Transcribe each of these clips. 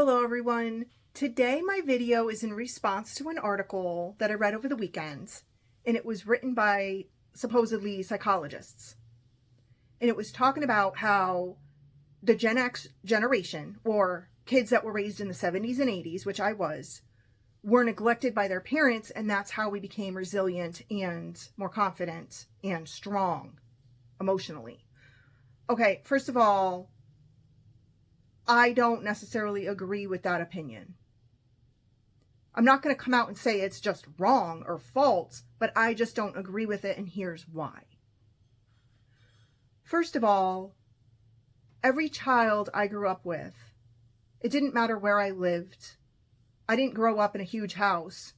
Hello everyone. Today my video is in response to an article that I read over the weekend, and it was written by supposedly psychologists. And it was talking about how the Gen X generation, or kids that were raised in the 70s and 80s, which I was, were neglected by their parents, and that's how we became resilient and more confident and strong emotionally. Okay, first of all, I don't necessarily agree with that opinion. I'm not going to come out and say it's just wrong or false, but I just don't agree with it, and here's why. First of all, every child I grew up with, it didn't matter where I lived. I didn't grow up in a huge house,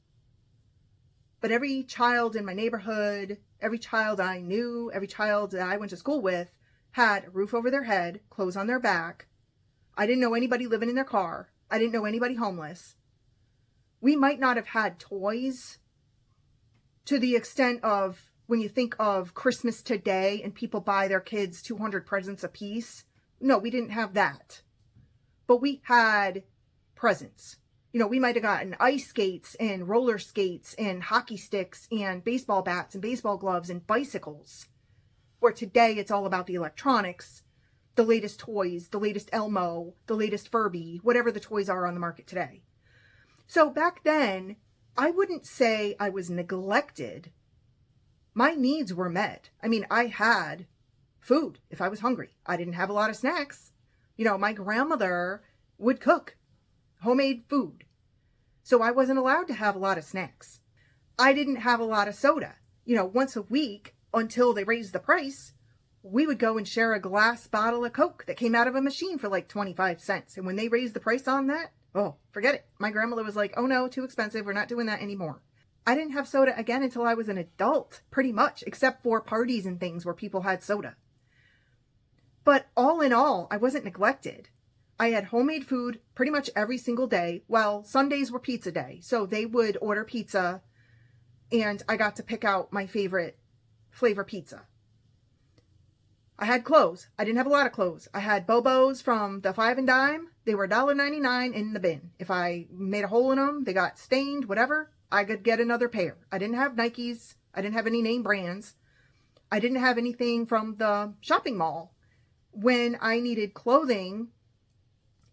but every child in my neighborhood, every child I knew, every child that I went to school with had a roof over their head, clothes on their back. I didn't know anybody living in their car. I didn't know anybody homeless. We might not have had toys to the extent of when you think of Christmas today and people buy their kids 200 presents a piece. No, we didn't have that. But we had presents. You know, we might have gotten ice skates and roller skates and hockey sticks and baseball bats and baseball gloves and bicycles. Where today it's all about the electronics, the latest toys, the latest Elmo, the latest Furby, whatever the toys are on the market today. So back then, I wouldn't say I was neglected. My needs were met. I mean, I had food if I was hungry. I didn't have a lot of snacks. You know, my grandmother would cook homemade food. So I wasn't allowed to have a lot of snacks. I didn't have a lot of soda. You know, once a week until they raised the price, we would go and share a glass bottle of Coke that came out of a machine for like 25 cents. And when they raised the price on that, oh, forget it. My grandmother was like, oh no, too expensive. We're not doing that anymore. I didn't have soda again until I was an adult, pretty much, except for parties and things where people had soda. But all in all, I wasn't neglected. I had homemade food pretty much every single day. Well, Sundays were pizza day. So they would order pizza and I got to pick out my favorite flavor pizza. I had clothes. I didn't have a lot of clothes. I had Bobos from the 5 and dime. They were $1.99 in the bin. If I made a hole in them, they got stained, whatever, I could get another pair. I didn't have Nikes. I didn't have any name brands. I didn't have anything from the shopping mall. When I needed clothing,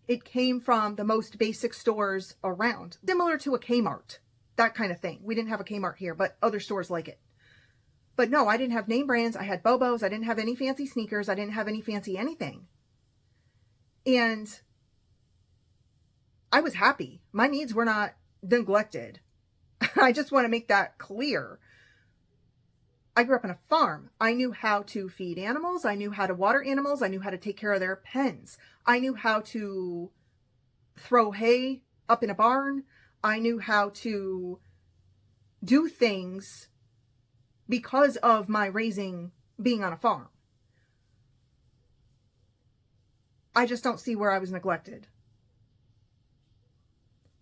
it came from the most basic stores around, similar to a Kmart, that kind of thing. We didn't have a Kmart here, but other stores like it. But no, I didn't have name brands. I had Bobos. I didn't have any fancy sneakers. I didn't have any fancy anything. And I was happy. My needs were not neglected. I just want to make that clear. I grew up on a farm. I knew how to feed animals. I knew how to water animals. I knew how to take care of their pens. I knew how to throw hay up in a barn. I knew how to do things because of my being on a farm. I just don't see where I was neglected.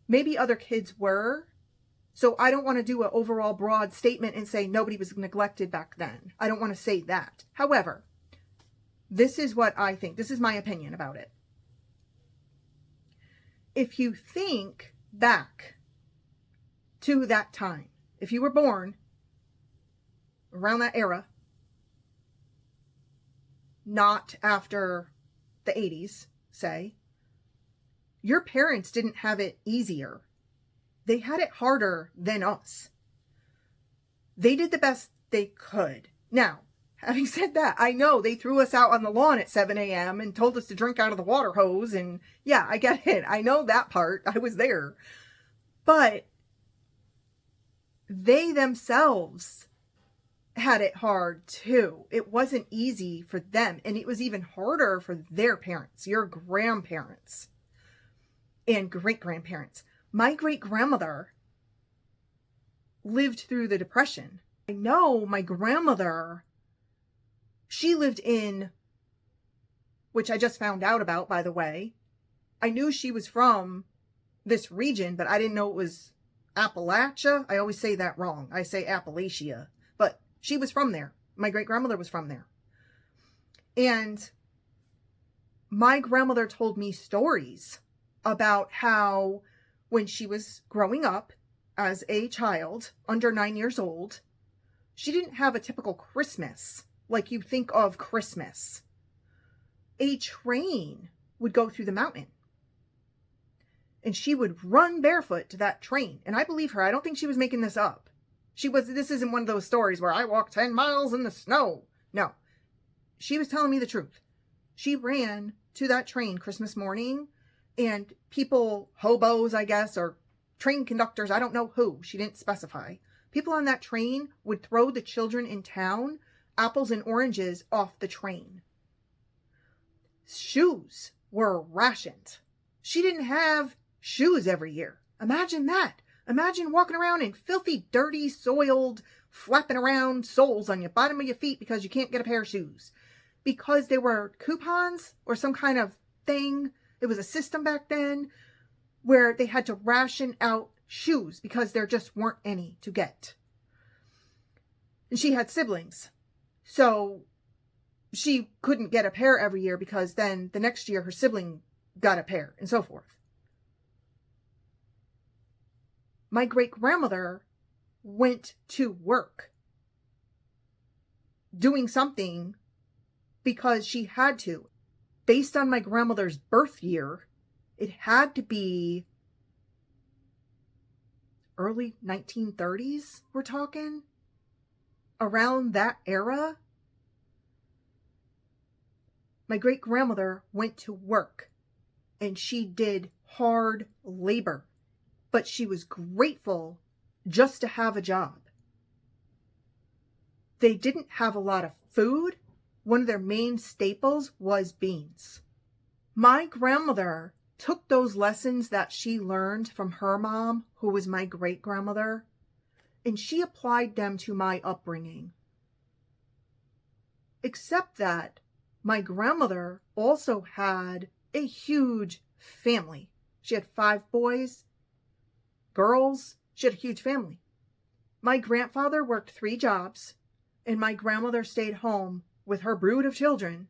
Maybe other kids were, so I don't want to do an overall broad statement and say nobody was neglected back then. I don't want to say that. However, this is what I think. This is my opinion about it. If you think back to that time, if you were born around that era, not after the 80s, say, your parents didn't have it easier. They had it harder than us. They did the best they could. Now, having said that, I know they threw us out on the lawn at 7 a.m. and told us to drink out of the water hose. And yeah, I get it. I know that part. I was there. But they themselves had it hard too. It wasn't easy for them. And it was even harder for their parents, your grandparents and great-grandparents. My great-grandmother lived through the Depression. I know my grandmother, she lived in, which I just found out about, by the way. I knew she was from this region, but I didn't know it was Appalachia. I always say that wrong. I say Appalachia, but she was from there. My great-grandmother was from there. And my grandmother told me stories about how when she was growing up as a child under 9 years old, she didn't have a typical Christmas like you think of Christmas. A train would go through the mountain, and she would run barefoot to that train. And I believe her. I don't think she was making this up. This isn't one of those stories where I walked 10 miles in the snow. No, she was telling me the truth. She ran to that train Christmas morning, and people, hobos, I guess, or train conductors, I don't know who, she didn't specify. People on that train would throw the children in town apples and oranges off the train. Shoes were rationed. She didn't have shoes every year. Imagine that. Imagine walking around in filthy, dirty, soiled, flapping around soles on your bottom of your feet because you can't get a pair of shoes. Because there were coupons or some kind of thing. It was a system back then where they had to ration out shoes because there just weren't any to get. And she had siblings. So she couldn't get a pair every year because then the next year her sibling got a pair and so forth. My great-grandmother went to work doing something because she had to. Based on my grandmother's birth year, it had to be early 1930s, we're talking. Around that era, my great-grandmother went to work and she did hard labor, but she was grateful just to have a job. They didn't have a lot of food. One of their main staples was beans. My grandmother took those lessons that she learned from her mom, who was my great-grandmother, and she applied them to my upbringing. Except that my grandmother also had a huge family. She had 5 boys, girls. She had a huge family. My grandfather worked 3 jobs, and my grandmother stayed home with her brood of children.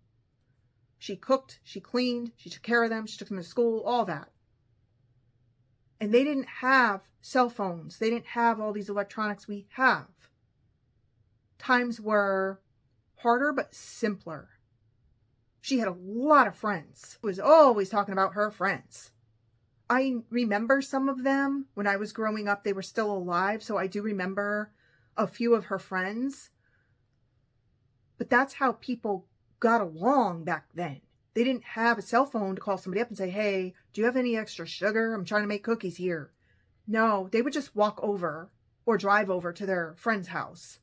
She cooked, she cleaned, she took care of them, she took them to school, all that. And they didn't have cell phones. They didn't have all these electronics we have. Times were harder but simpler. She had a lot of friends. She was always talking about her friends. I remember some of them when I was growing up. They were still alive, so I do remember a few of her friends. But that's how people got along back then. They didn't have a cell phone to call somebody up and say, hey, do you have any extra sugar? I'm trying to make cookies here. No, they would just walk over or drive over to their friend's house.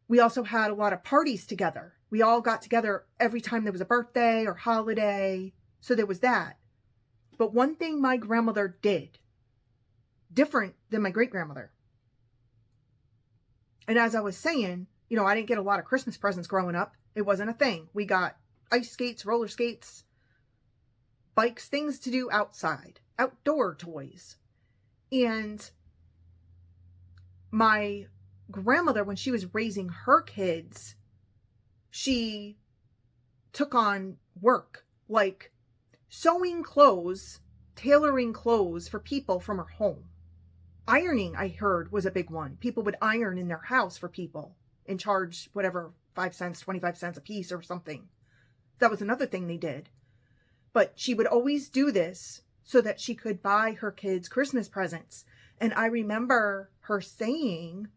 We also had a lot of parties together. We all got together every time there was a birthday or holiday. So there was that. But one thing my grandmother did, different than my great-grandmother. And as I was saying, I didn't get a lot of Christmas presents growing up. It wasn't a thing. We got ice skates, roller skates, bikes, things to do outside, outdoor toys. And my grandmother, when she was raising her kids, she took on work like sewing clothes, tailoring clothes for people from her home. Ironing, I heard, was a big one. People would iron in their house for people and charge whatever, 5 cents, 25 cents a piece or something. That was another thing they did. But she would always do this so that she could buy her kids Christmas presents. And I remember her saying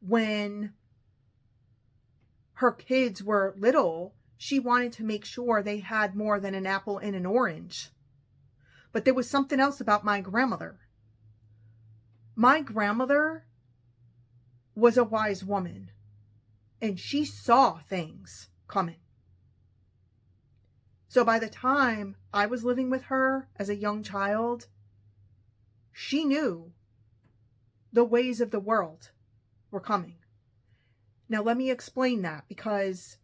when her kids were little, she wanted to make sure they had more than an apple and an orange. But there was something else about my grandmother. My grandmother was a wise woman, and she saw things coming. So by the time I was living with her as a young child, she knew the ways of the world were coming. Now let me explain that, because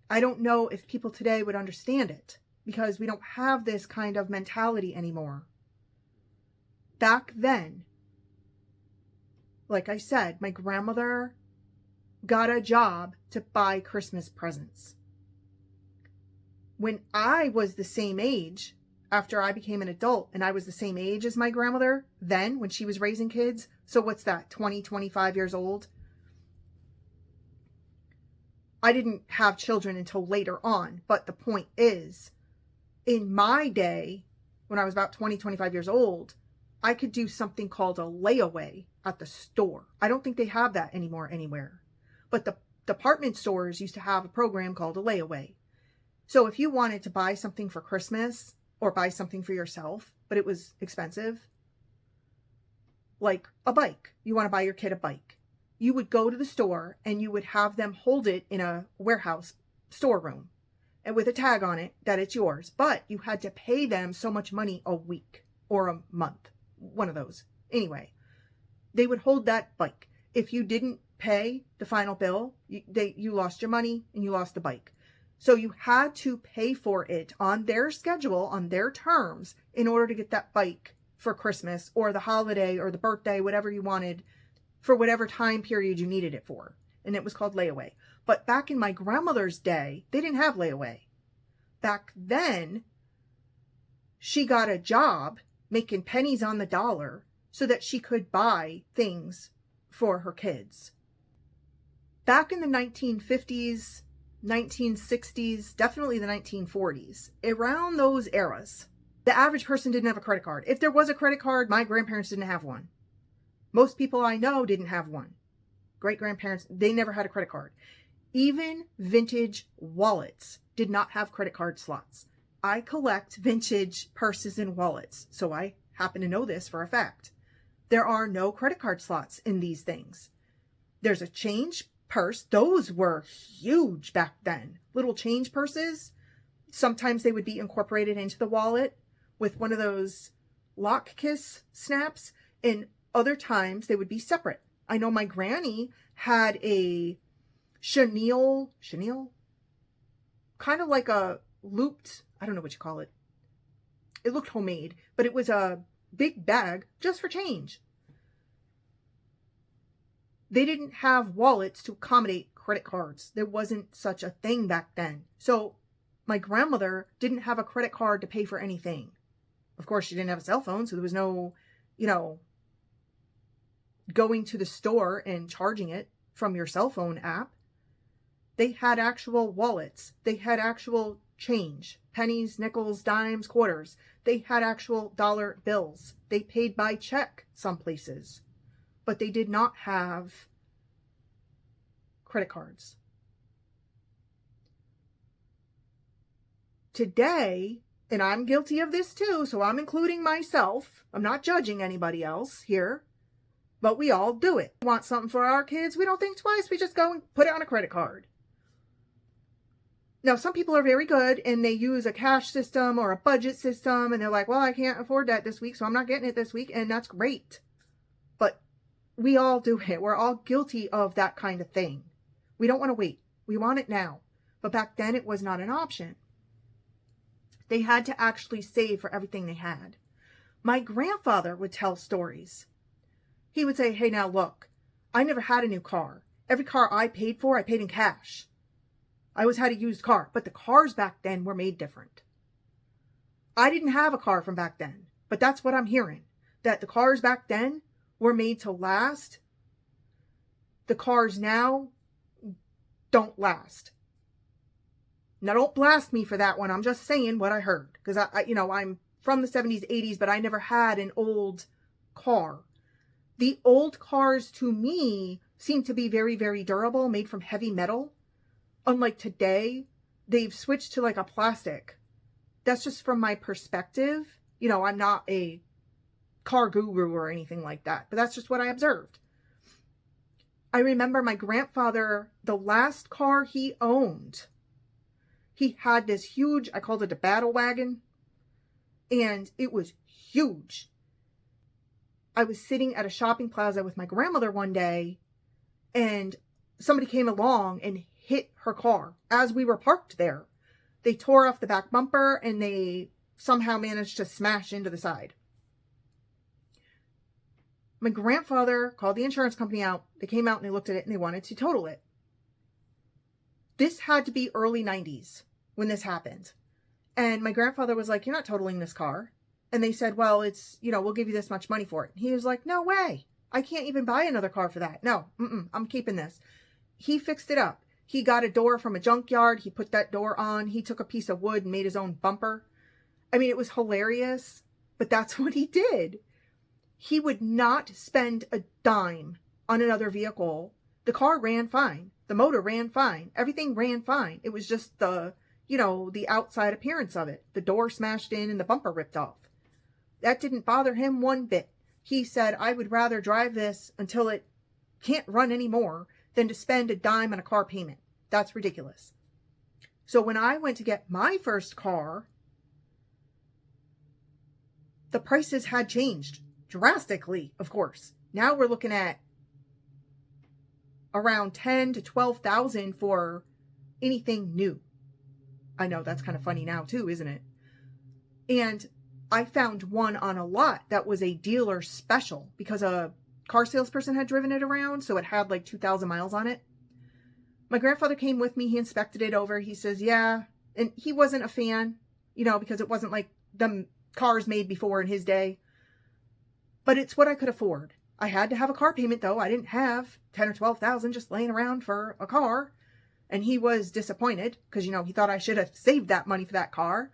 I don't know if people today would understand it, because we don't have this kind of mentality anymore. Back then, like I said, my grandmother got a job to buy Christmas presents. When I was the same age, after I became an adult, and I was the same age as my grandmother then when she was raising kids, so what's that, 20, 25 years old? I didn't have children until later on, but the point is, in my day, when I was about 20, 25 years old, I could do something called a layaway at the store. I don't think they have that anymore anywhere. But the department stores used to have a program called a layaway. So if you wanted to buy something for Christmas or buy something for yourself, but it was expensive, like a bike, you want to buy your kid a bike, you would go to the store and you would have them hold it in a warehouse storeroom and with a tag on it that it's yours. But you had to pay them so much money a week or a month, one of those. Anyway, they would hold that bike. If you didn't pay the final bill, you lost your money and you lost the bike. So you had to pay for it on their schedule, on their terms, in order to get that bike for Christmas or the holiday or the birthday, whatever you wanted, for whatever time period you needed it for. And it was called layaway. But back in my grandmother's day, they didn't have layaway. Back then, she got a job making pennies on the dollar so that she could buy things for her kids. Back in the 1950s, 1960s, definitely the 1940s, around those eras, the average person didn't have a credit card. If there was a credit card, my grandparents didn't have one. Most people I know didn't have one. Great-grandparents, they never had a credit card. Even vintage wallets did not have credit card slots. I collect vintage purses and wallets, so I happen to know this for a fact. There are no credit card slots in these things. There's a change purse. Those were huge back then. Little change purses. Sometimes they would be incorporated into the wallet with one of those lock kiss snaps, and other times they would be separate. I know my granny had a chenille, kind of like a looped, I don't know what you call it. It looked homemade, but it was a big bag just for change. They didn't have wallets to accommodate credit cards. There wasn't such a thing back then. So my grandmother didn't have a credit card to pay for anything. Of course, she didn't have a cell phone, so there was no, going to the store and charging it from your cell phone app. They had actual wallets. They had actual change. Pennies, nickels, dimes, quarters. They had actual dollar bills. They paid by check some places. But they did not have credit cards. Today, and I'm guilty of this too, so I'm including myself. I'm not judging anybody else here, but we all do it. We want something for our kids, we don't think twice. We just go and put it on a credit card. Now, some people are very good and they use a cash system or a budget system, and they're like, well, I can't afford that this week, so I'm not getting it this week, and that's great. But we all do it. We're all guilty of that kind of thing. We don't want to wait. We want it now. But back then, it was not an option. They had to actually save for everything they had. My grandfather would tell stories. He would say, hey, now look, I never had a new car. Every car I paid for, I paid in cash. I always had a used car, but the cars back then were made different. I didn't have a car from back then, but that's what I'm hearing, that the cars back then were made to last. The cars now don't last. Now, don't blast me for that one. I'm just saying what I heard, because I'm from the 70s, 80s, but I never had an old car. The old cars to me seem to be very, very durable, made from heavy metal. Unlike today, they've switched to like a plastic. That's just from my perspective. I'm not a car guru or anything like that, but that's just what I observed. I remember my grandfather, the last car he owned, he had this huge, I called it a battle wagon, and it was huge. I was sitting at a shopping plaza with my grandmother one day, and somebody came along and hit her car as we were parked there. They tore off the back bumper and they somehow managed to smash into the side. My grandfather called the insurance company out. They came out and they looked at it and they wanted to total it. This had to be early 90s when this happened. And my grandfather was like, "You're not totaling this car." And they said, "Well, it's, we'll give you this much money for it." He was like, "No way. I can't even buy another car for that. No, I'm keeping this." He fixed it up. He got a door from a junkyard. He put that door on. He took a piece of wood and made his own bumper. I mean, it was hilarious, but that's what he did. He would not spend a dime on another vehicle. The car ran fine. The motor ran fine. Everything ran fine. It was just the outside appearance of it. The door smashed in and the bumper ripped off. That didn't bother him one bit. He said, "I would rather drive this until it can't run anymore than to spend a dime on a car payment. That's ridiculous." So when I went to get my first car, the prices had changed drastically, of course. Now we're looking at around 10 to 12,000 for anything new. I know that's kind of funny now too, isn't it? And I found one on a lot that was a dealer special because a car salesperson had driven it around, so it had like 2,000 miles on it. My grandfather came with me. He inspected it over. He says, "Yeah." And he wasn't a fan, because it wasn't like the cars made before in his day. But it's what I could afford. I had to have a car payment, though. I didn't have 10 or 12,000 just laying around for a car. And he was disappointed because, he thought I should have saved that money for that car.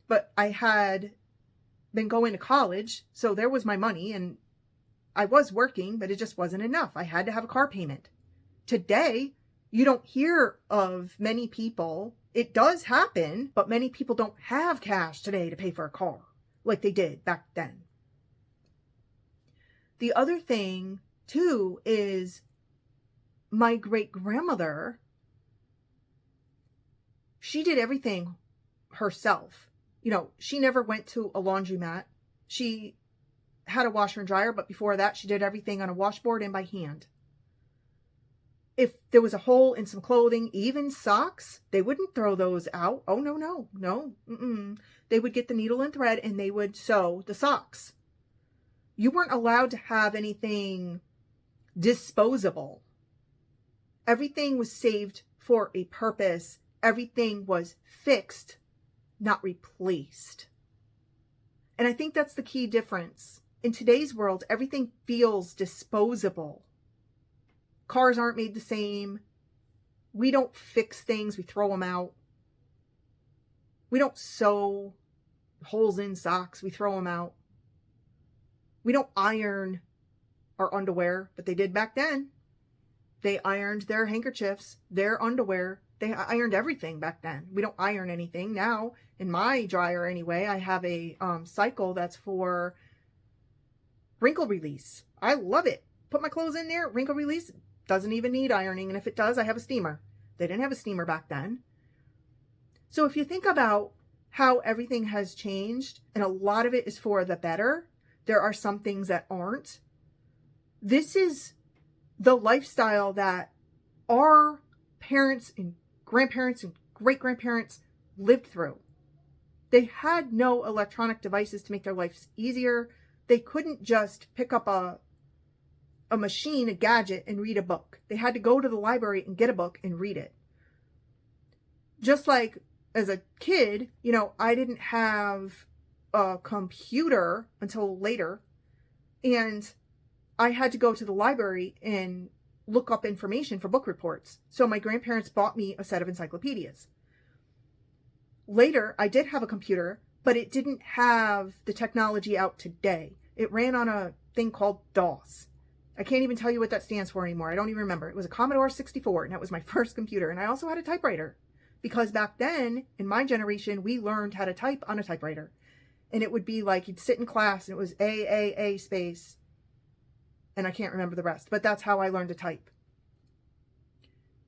But I had been going to college, so there was my money, and I was working, but it just wasn't enough. I had to have a car payment. Today, you don't hear of many people. It does happen, but many people don't have cash today to pay for a car like they did back then. The other thing, too, is my great-grandmother, she did everything herself. She never went to a laundromat. She had a washer and dryer, but before that, she did everything on a washboard and by hand. If there was a hole in some clothing, even socks, they wouldn't throw those out. Oh, no. They would get the needle and thread and they would sew the socks. You weren't allowed to have anything disposable. Everything was saved for a purpose. Everything was fixed, not replaced. And I think that's the key difference. In today's world, everything feels disposable. Cars aren't made the same. We don't fix things, we throw them out. We don't sew holes in socks, we throw them out. We don't iron our underwear, but they did back then. They ironed their handkerchiefs, their underwear. They ironed everything back then. We don't iron anything now. In my dryer anyway, I have a cycle that's for wrinkle release. I love it. Put my clothes in there, wrinkle release. Doesn't even need ironing. And if it does, I have a steamer. They didn't have a steamer back then. So if you think about how everything has changed, and a lot of it is for the better, there are some things that aren't. This is the lifestyle that our parents and grandparents and great-grandparents lived through. They had no electronic devices to make their lives easier. They couldn't just pick up a machine, a gadget, and read a book. They had to go to the library and get a book and read it. Just like as a kid, I didn't have a computer until later, and I had to go to the library and look up information for book reports. So my grandparents bought me a set of encyclopedias. Later, I did have a computer, but it didn't have the technology out today. It ran on a thing called DOS. I can't even tell you what that stands for anymore. I don't even remember. It was a Commodore 64, and that was my first computer. And I also had a typewriter, because back then, in my generation, we learned how to type on a typewriter. And it would be like you'd sit in class, and it was A space, and I can't remember the rest, but that's how I learned to type.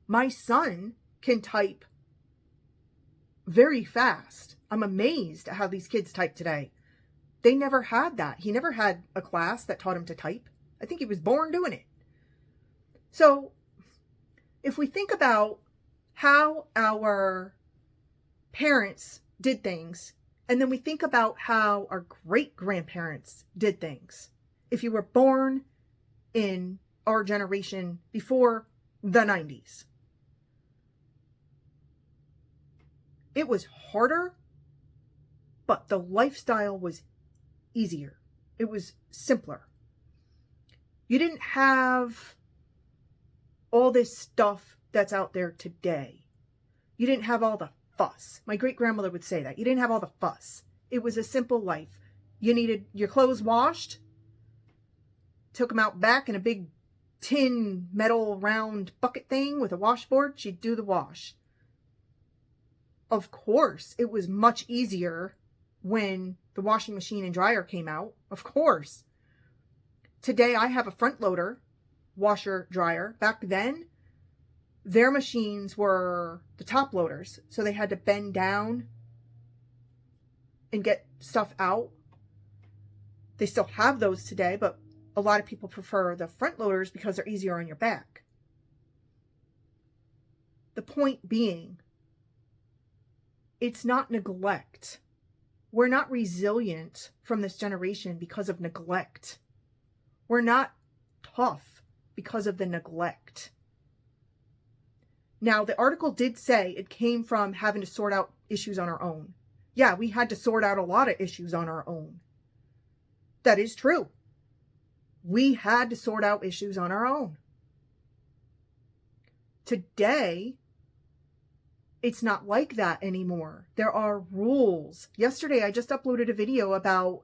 My son can type very fast. I'm amazed at how these kids type today. They never had that. He never had a class that taught him to type. I think he was born doing it. So if we think about how our parents did things, and then we think about how our great-grandparents did things, if you were born in our generation before the 90s, it was harder but the lifestyle was easier. It was simpler. You didn't have all this stuff that's out there today. You didn't have all the fuss. My great-grandmother would say that. You didn't have all the fuss. It was a simple life. You needed your clothes washed, took them out back in a big tin metal round bucket thing with a washboard. She'd do the wash. Of course, it was much easier when the washing machine and dryer came out. Of course. Today I have a front loader washer dryer. Back then, their machines were the top loaders, so they had to bend down and get stuff out. They still have those today, but a lot of people prefer the front loaders because they're easier on your back. The point being, it's not neglect. We're not resilient from this generation because of neglect. We're not tough because of the neglect. Now, the article did say it came from having to sort out issues on our own. Yeah, we had to sort out a lot of issues on our own. That is true. We had to sort out issues on our own. Today, it's not like that anymore. There are rules. Yesterday, I just uploaded a video about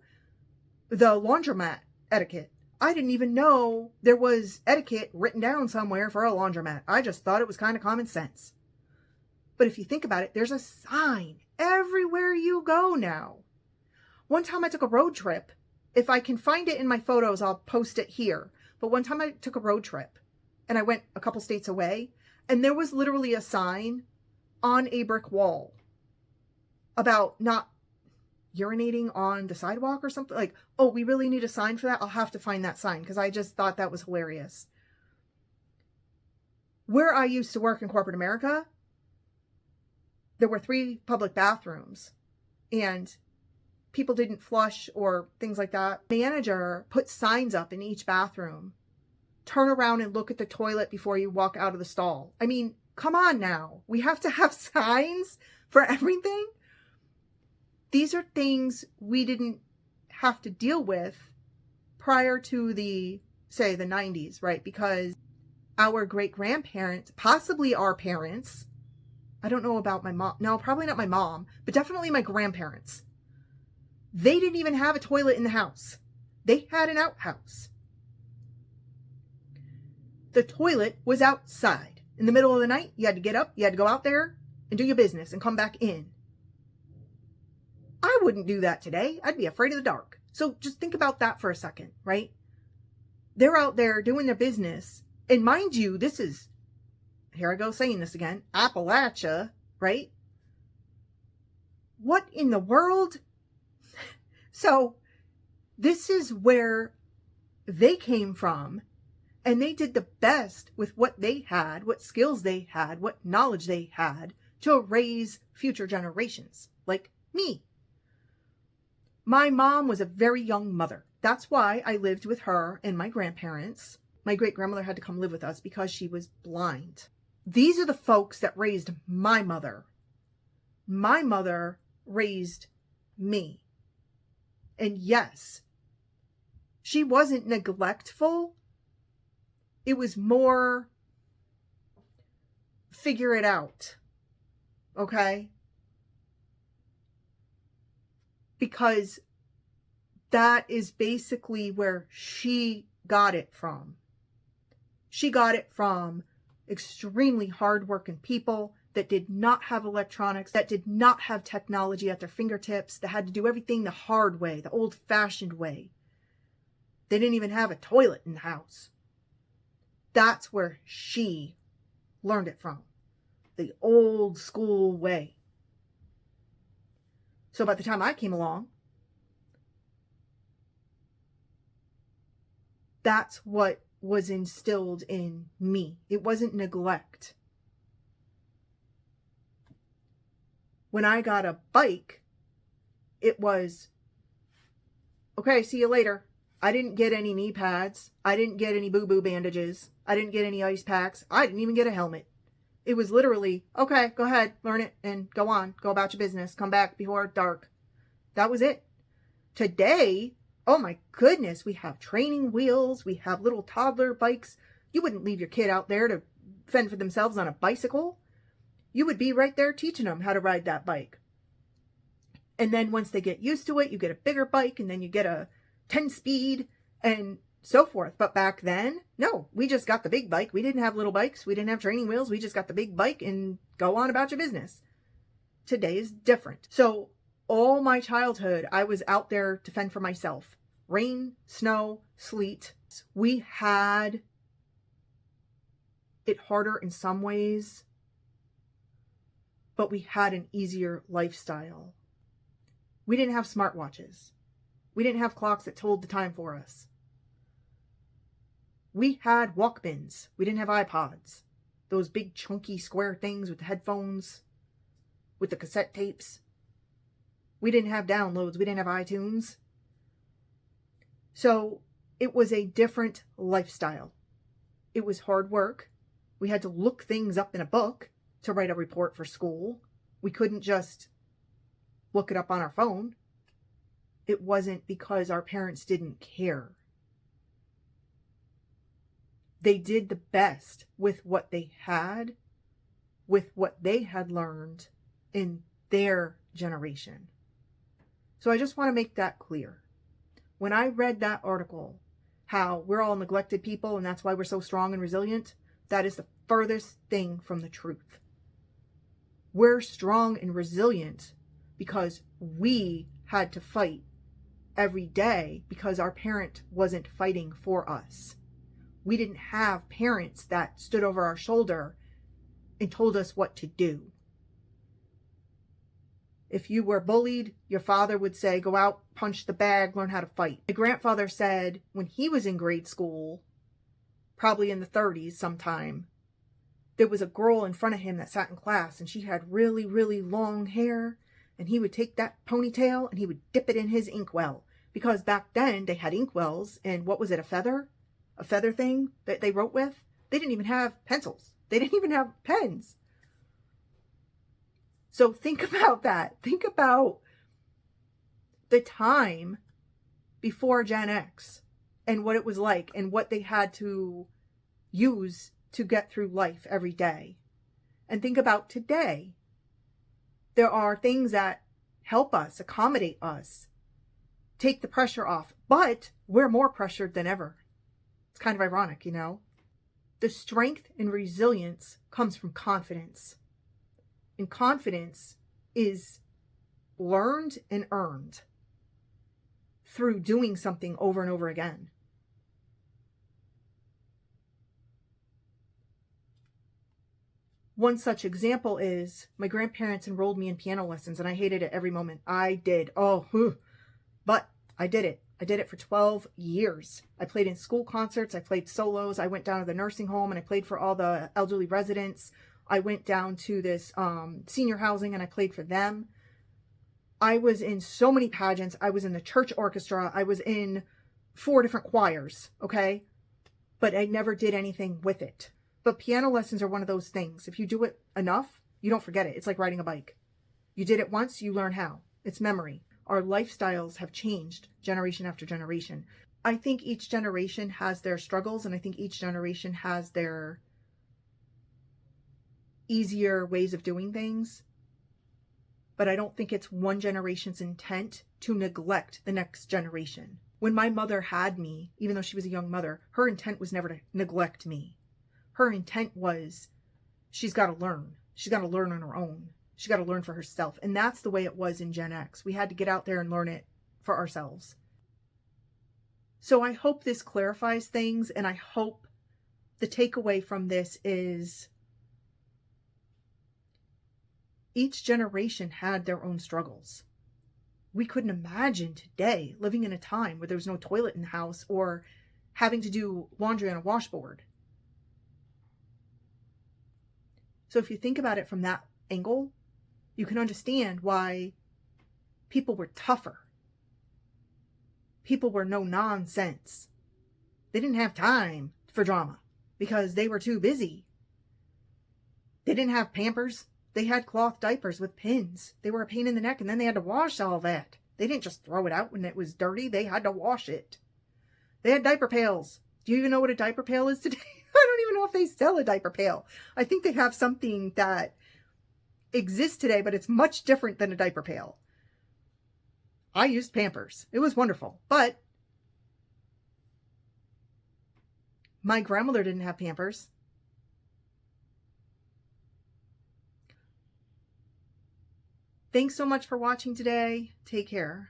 the laundromat etiquette. I didn't even know there was etiquette written down somewhere for a laundromat. I just thought it was kind of common sense. But if you think about it, there's a sign everywhere you go now. One time I took a road trip. If I can find it in my photos, I'll post it here. But one time I took a road trip and I went a couple states away, and there was literally a sign on a brick wall about not urinating on the sidewalk or something. Like, oh, we really need a sign for that? I'll have to find that sign because I just thought that was hilarious. Where I used to work in corporate America, there were 3 public bathrooms and people didn't flush or things like that. The manager put signs up in each bathroom. Turn around and look at the toilet before you walk out of the stall. I mean, come on now. We have to have signs for everything. These are things we didn't have to deal with prior to the 90s, right? Because our great-grandparents, possibly our parents, I don't know about my mom. No, probably not my mom, but definitely my grandparents. They didn't even have a toilet in the house. They had an outhouse. The toilet was outside. In the middle of the night, you had to get up, you had to go out there and do your business and come back in. I wouldn't do that today. I'd be afraid of the dark. So just think about that for a second, right? They're out there doing their business. And mind you, this is, here I go saying this again, Appalachia, right? What in the world? So this is where they came from, and they did the best with what they had, what skills they had, what knowledge they had to raise future generations like me. My mom was a very young mother. That's why I lived with her and my grandparents. My great-grandmother had to come live with us because she was blind. These are the folks that raised my mother. My mother raised me. And yes, she wasn't neglectful. It was more figure it out. Okay? Because that is basically where she got it from. She got it from extremely hardworking people that did not have electronics, that did not have technology at their fingertips, that had to do everything the hard way, the old-fashioned way. They didn't even have a toilet in the house. That's where she learned it from. The old school way. So by the time I came along, that's what was instilled in me. It wasn't neglect. When I got a bike, it was, okay, see you later. I didn't get any knee pads. I didn't get any boo-boo bandages. I didn't get any ice packs. I didn't even get a helmet. It was literally, okay, go ahead, learn it, and go on. Go about your business. Come back before dark. That was it. Today, oh my goodness, we have training wheels. We have little toddler bikes. You wouldn't leave your kid out there to fend for themselves on a bicycle. You would be right there teaching them how to ride that bike. And then once they get used to it, you get a bigger bike, and then you get a 10 speed and so forth. But back then, no, we just got the big bike. We didn't have little bikes. We didn't have training wheels. We just got the big bike and go on about your business. Today is different. So all my childhood, I was out there to fend for myself. Rain, snow, sleet. We had it harder in some ways, but we had an easier lifestyle. We didn't have smartwatches. We didn't have clocks that told the time for us. We had Walkmans. We didn't have iPods. Those big chunky square things with the headphones, with the cassette tapes. We didn't have downloads. We didn't have iTunes. So it was a different lifestyle. It was hard work. We had to look things up in a book to write a report for school. We couldn't just look it up on our phone. It wasn't because our parents didn't care. They did the best with what they had, with what they had learned in their generation. So I just want to make that clear. When I read that article, how we're all neglected people and that's why we're so strong and resilient, that is the furthest thing from the truth. We're strong and resilient because we had to fight every day because our parent wasn't fighting for us. We didn't have parents that stood over our shoulder and told us what to do. If you were bullied, your father would say, go out, punch the bag, learn how to fight. My grandfather said when he was in grade school, probably in the 30s sometime, there was a girl in front of him that sat in class and she had really, really long hair, and he would take that ponytail and he would dip it in his inkwell, because back then they had inkwells and what was it, a feather thing that they wrote with? They didn't even have pencils. They didn't even have pens. So think about that. Think about the time before Gen X and what it was like and what they had to use to get through life every day. And think about today. There are things that help us, accommodate us, take the pressure off, but we're more pressured than ever. It's kind of ironic, you know? The strength and resilience comes from confidence. And confidence is learned and earned through doing something over and over again. One such example is my grandparents enrolled me in piano lessons, and I hated it every moment. I did. But I did it. I did it for 12 years. I played in school concerts. I played solos. I went down to the nursing home and I played for all the elderly residents. I went down to this senior housing and I played for them. I was in so many pageants. I was in the church orchestra. I was in 4 different choirs, okay? But I never did anything with it. But piano lessons are one of those things. If you do it enough, you don't forget it. It's like riding a bike. You did it once, you learn how. It's memory. Our lifestyles have changed generation after generation. I think each generation has their struggles, and I think each generation has their easier ways of doing things. But I don't think it's one generation's intent to neglect the next generation. When my mother had me, even though she was a young mother, her intent was never to neglect me. Her intent was, she's got to learn. She's got to learn on her own. She got to learn for herself. And that's the way it was in Gen X. We had to get out there and learn it for ourselves. So I hope this clarifies things, and I hope the takeaway from this is each generation had their own struggles. We couldn't imagine today living in a time where there was no toilet in the house or having to do laundry on a washboard. So if you think about it from that angle, you can understand why people were tougher. People were no nonsense. They didn't have time for drama because they were too busy. They didn't have Pampers. They had cloth diapers with pins. They were a pain in the neck, and then they had to wash all that. They didn't just throw it out when it was dirty. They had to wash it. They had diaper pails. Do you even know what a diaper pail is today? I don't even know if they sell a diaper pail. I think they have something that exists today, but it's much different than a diaper pail. I used Pampers. It was wonderful. But my grandmother didn't have Pampers. Thanks so much for watching today. Take care.